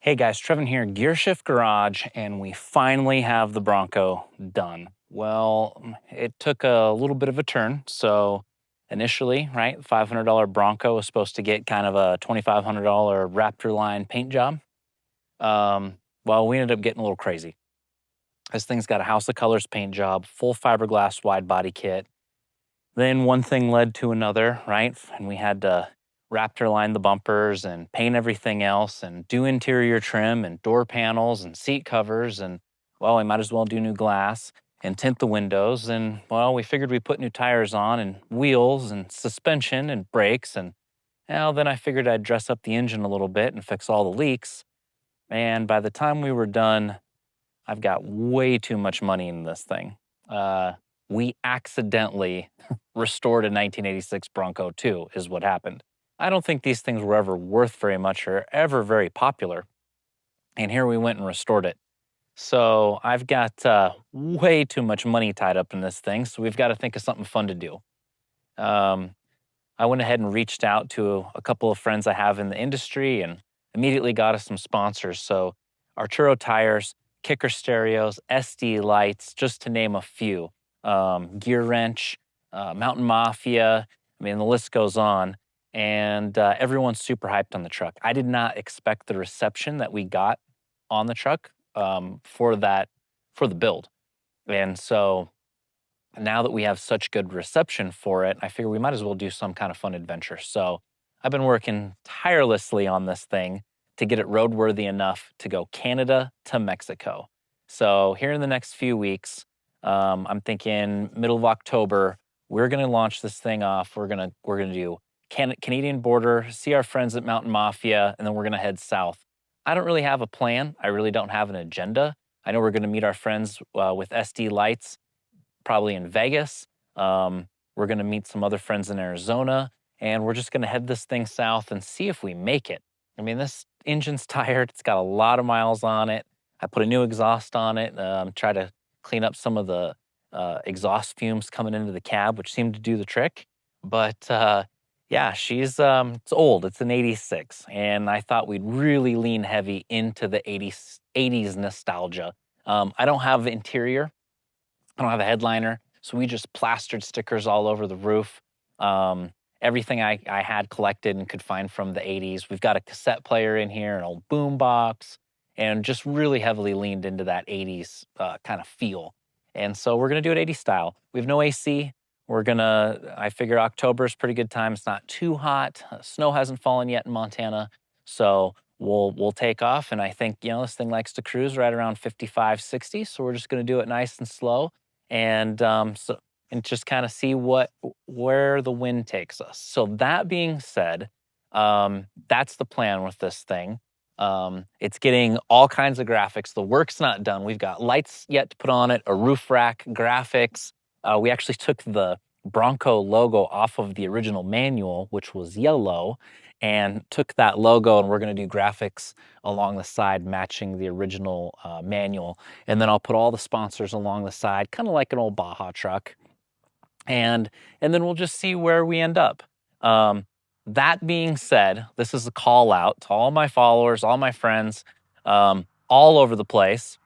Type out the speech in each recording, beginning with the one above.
Hey guys, Trevin here, Gear Shift Garage, and we finally have the Bronco done. Well, it took a little bit of a turn. So initially, right, $500 Bronco was supposed to get kind of a $2,500 Raptor line paint job. Well, we ended up getting a little crazy. This thing's got a House of Colors paint job, full fiberglass wide body kit. Then one thing led to another, right? And we had to Raptor line the bumpers and paint everything else and do interior trim and door panels and seat covers. And well, we might as well do new glass and tint the windows. And well, we figured we'd put new tires on and wheels and suspension and brakes. And well, then I figured I'd dress up the engine a little bit and fix all the leaks. And by the time we were done, I've got way too much money in this thing. We accidentally restored a 1986 Bronco II is what happened. I don't think these things were ever worth very much or ever very popular. And here we went and restored it. So I've got way too much money tied up in this thing. So we've got to think of something fun to do. I went ahead and reached out to a couple of friends I have in the industry and immediately got us some sponsors. So Arturo tires, kicker stereos, SD lights, just to name a few. Gear wrench, Mountain Mafia. I mean, the list goes on. And everyone's super hyped on the truck. I did not expect the reception that we got on the truck for the build. And so now that we have such good reception for it, I figure we might as well do some kind of fun adventure. So I've been working tirelessly on this thing to get it roadworthy enough to go Canada to Mexico. So here in the next few weeks, I'm thinking middle of October, we're gonna launch this thing off. We're gonna do Canadian border, see our friends at Mountain Mafia, and then we're gonna head south. I don't really have a plan. I really don't have an agenda. I know we're gonna meet our friends with SD Lights, probably in Vegas. We're gonna meet some other friends in Arizona, and we're just gonna head this thing south and see if we make it. I mean, this engine's tired. It's got a lot of miles on it. I put a new exhaust on it, try to clean up some of the exhaust fumes coming into the cab, which seemed to do the trick. But yeah, it's old. It's an 86. And I thought we'd really lean heavy into the 80s nostalgia. I don't have interior. I don't have a headliner. So we just plastered stickers all over the roof. Everything I had collected and could find from the 80s. We've got a cassette player in here, an old boom box, and just really heavily leaned into that 80s kind of feel. And so we're gonna do it 80s style. We have no AC. I figure October is a pretty good time. It's not too hot. Snow hasn't fallen yet in Montana. So we'll take off. And I think, this thing likes to cruise right around 55, 60. So we're just gonna do it nice and slow. And just kind of see where the wind takes us. So that being said, that's the plan with this thing. It's getting all kinds of graphics. The work's not done. We've got lights yet to put on it, a roof rack, graphics. We actually took the Bronco logo off of the original manual, which was yellow, and took that logo, and we're going to do graphics along the side matching the original manual. And then I'll put all the sponsors along the side, kind of like an old Baja truck. And then we'll just see where we end up. That being said, this is a call out to all my followers, all my friends, all over the place.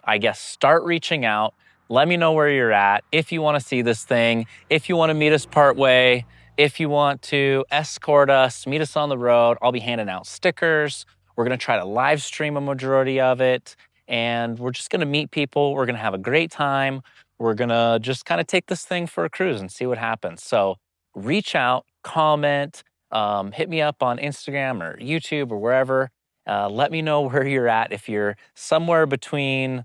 I guess start reaching out. Let me know where you're at. If you want to see this thing, if you want to meet us partway, if you want to escort us, meet us on the road, I'll be handing out stickers. We're going to try to live stream a majority of it. And we're just going to meet people. We're going to have a great time. We're going to just kind of take this thing for a cruise and see what happens. So reach out, comment, hit me up on Instagram or YouTube or wherever. Let me know where you're at. If you're somewhere between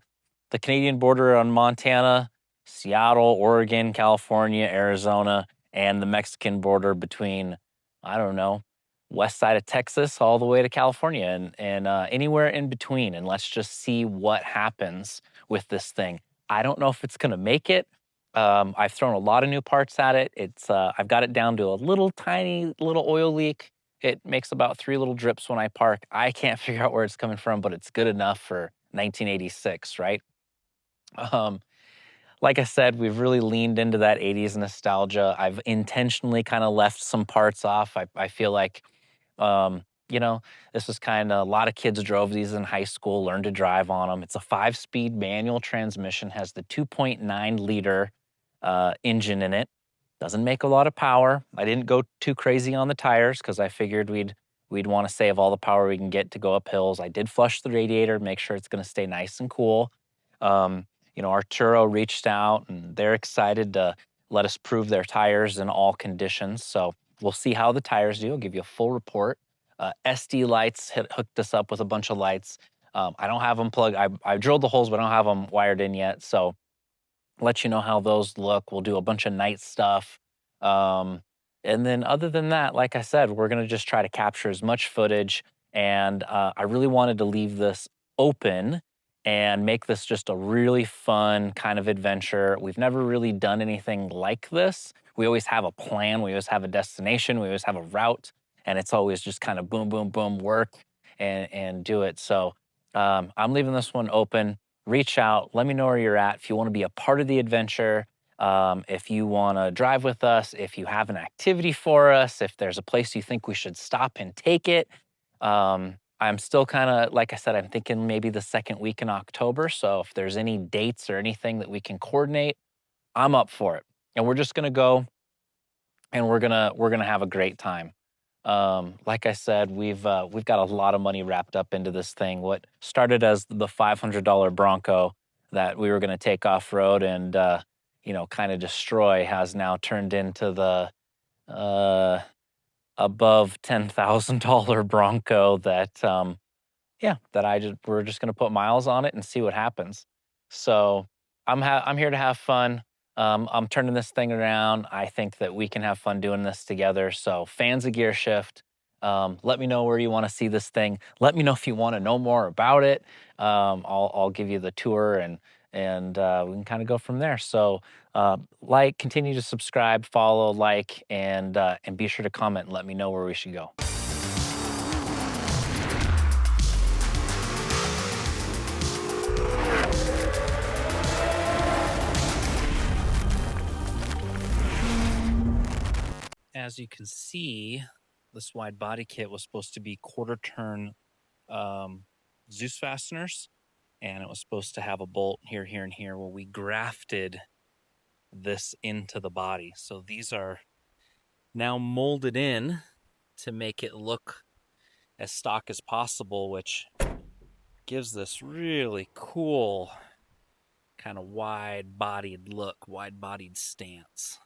the Canadian border on Montana, Seattle, Oregon, California, Arizona, and the Mexican border between, I don't know, west side of Texas all the way to California and anywhere in between. And let's just see what happens with this thing. I don't know if it's going to make it. I've thrown a lot of new parts at it. I've got it down to a little tiny little oil leak. It makes about 3 little drips when I park. I can't figure out where it's coming from, but it's good enough for 1986, right? Like I said, we've really leaned into that 80s nostalgia. I've intentionally kind of left some parts off. I feel like you know, this was kind of a lot of kids drove these in high school, learned to drive on them. It's a 5-speed manual transmission, has the 2.9 liter engine in it. Doesn't make a lot of power. I didn't go too crazy on the tires because I figured we'd want to save all the power we can get to go up hills. I did flush the radiator, make sure it's going to stay nice and cool. Um, Arturo reached out and they're excited to let us prove their tires in all conditions. So we'll see how the tires do. I'll give you a full report. SD lights hooked us up with a bunch of lights. I don't have them plugged. I drilled the holes, but I don't have them wired in yet. So let you know how those look. We'll do a bunch of night stuff. Um, and then other than that, like I said, we're gonna just try to capture as much footage. And I really wanted to leave this open and make this just a really fun kind of adventure. We've never really done anything like this. We always have a plan, we always have a destination, we always have a route, and it's always just kind of boom, boom, boom, work and do it. So I'm leaving this one open. Reach out, let me know where you're at. If you want to be a part of the adventure, if you want to drive with us, if you have an activity for us, if there's a place you think we should stop and take it. I'm still kind of, like I said, I'm thinking maybe the second week in October. So if there's any dates or anything that we can coordinate, I'm up for it. And we're just gonna go and we're gonna have a great time. Like I said, we've got a lot of money wrapped up into this thing. What started as the $500 Bronco that we were going to take off road and kind of destroy has now turned into the uh, above $10,000 Bronco that yeah, that we're just gonna put miles on it and see what happens. So I'm here to have fun. I'm turning this thing around. I think that we can have fun doing this together. So fans of Gear Shift, let me know where you want to see this thing. Let me know if you want to know more about it. I'll give you the tour and we can kind of go from there. So continue to subscribe, follow, and be sure to comment and let me know where we should go. As you can see, this wide body kit was supposed to be quarter turn Zeus fasteners, and it was supposed to have a bolt here, here, and here. Well, we grafted this into the body. So these are now molded in to make it look as stock as possible, which gives this really cool kind of wide-bodied look, wide-bodied stance.